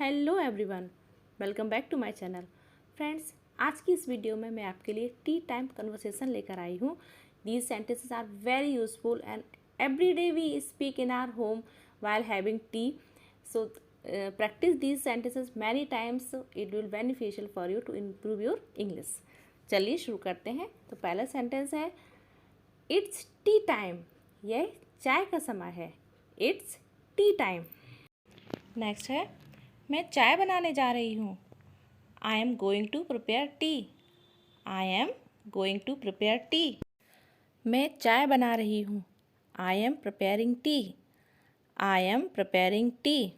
Hello everyone, welcome back to my channel. Friends, आज की इस वीडियो में मैं आपके लिए टी टाइम कन्वर्सेशन लेकर आई हूँ। These sentences are very useful and every day we speak in our home while having tea. So practice these sentences many times, so it will beneficial for you to improve your English. चलिए शुरू करते हैं। तो पहला sentence है it's T time. यह चाय का समय है। It's T time. नेक्स्ट है मैं चाय बनाने जा रही हूँ। I am going to prepare tea. I am going to prepare tea. मैं चाय बना रही हूँ। I am preparing tea. I am preparing tea.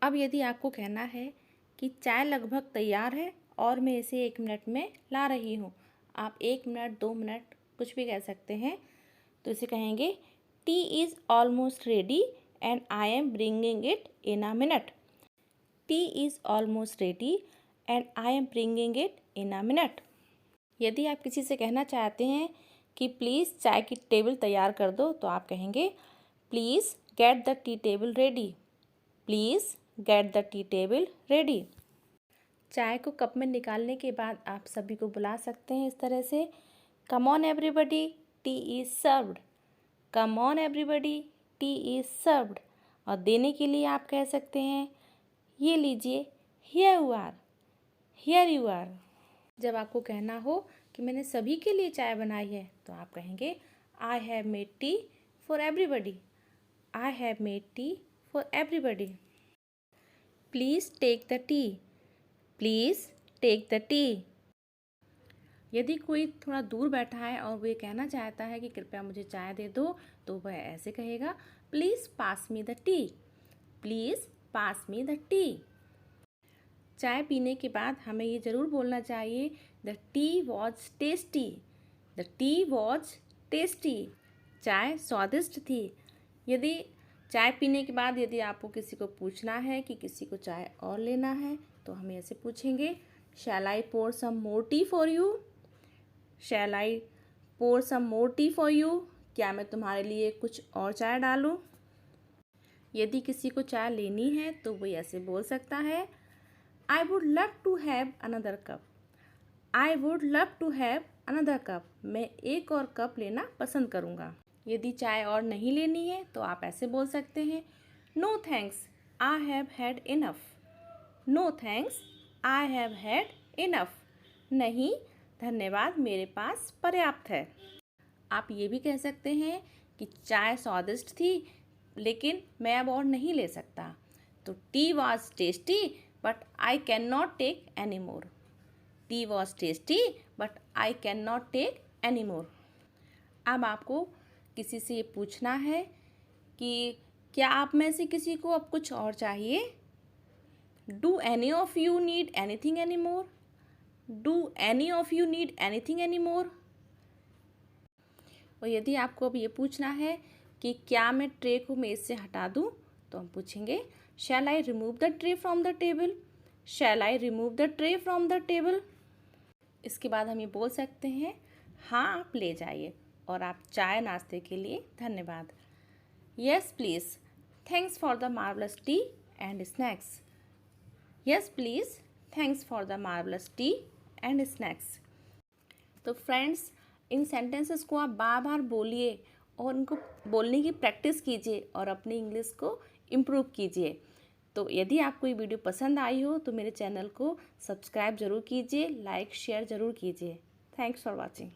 अब यदि आपको कहना है कि चाय लगभग तैयार है और मैं इसे 1 मिनट में ला रही हूँ, आप 1 मिनट 2 मिनट कुछ भी कह सकते हैं। तो इसे कहेंगे T is almost ready and I am bringing it in a minute. T is almost ready and I am bringing it in a minute. यदि आप किसी से कहना चाहते हैं कि प्लीज़ चाय की टेबल तैयार कर दो, तो आप कहेंगे please get the tea table ready. Please get the tea table ready. चाय को कप में निकालने के बाद आप सभी को बुला सकते हैं इस तरह से, come on everybody, T is served. Come on everybody, T is served. और देने के लिए आप कह सकते हैं ये लीजिए, here you are, here you are. जब आपको कहना हो कि मैंने सभी के लिए चाय बनाई है, तो आप कहेंगे I have made tea for everybody. I have made tea for everybody. Please take the tea. Please take the tea. यदि कोई थोड़ा दूर बैठा है और वो कहना चाहता है कि कृपया मुझे चाय दे दो, तो वह ऐसे कहेगा please pass me the tea. Please pass me the T. चाय पीने के बाद हमें ये ज़रूर बोलना चाहिए the T was tasty. The T was tasty. चाय स्वादिष्ट थी। यदि चाय पीने के बाद यदि आपको किसी को पूछना है कि किसी को चाय और लेना है, तो हम ऐसे पूछेंगे shall I pour some more tea for you. Shall I pour some more tea for you. क्या मैं तुम्हारे लिए कुछ और चाय डालूं? यदि किसी को चाय लेनी है तो वो ऐसे बोल सकता है I would love to have another cup. I would love to have another cup. मैं एक और कप लेना पसंद करूँगा। यदि चाय और नहीं लेनी है तो आप ऐसे बोल सकते हैं no thanks, I have had enough. No thanks, I have had enough. नहीं धन्यवाद, मेरे पास पर्याप्त है। आप ये भी कह सकते हैं कि चाय स्वादिष्ट थी लेकिन मैं अब और नहीं ले सकता। तो tea was tasty but I can not take any more. Tea was tasty but I can not take any more. अब आपको किसी से ये पूछना है कि क्या आप में से किसी को अब कुछ और चाहिए? Do any of you need anything any more? Do any of you need anything any more? और यदि आपको अब ये पूछना है कि क्या मैं ट्रे को मेज से हटा दूँ, तो हम पूछेंगे shall I remove the tray from the table. Shall I remove the tray from the table. इसके बाद हम ये बोल सकते हैं हाँ आप ले जाइए और आप चाय नाश्ते के लिए धन्यवाद। Yes please, thanks for the marvellous T and snacks. Yes please, thanks for the marvellous T and snacks. तो फ्रेंड्स, इन सेंटेंसेस को आप बार बार बोलिए और उनको बोलने की प्रैक्टिस कीजिए और अपनी इंग्लिश को इम्प्रूव कीजिए। तो यदि आपको ये वीडियो पसंद आई हो तो मेरे चैनल को सब्सक्राइब ज़रूर कीजिए, लाइक शेयर ज़रूर कीजिए। Thanks for watching.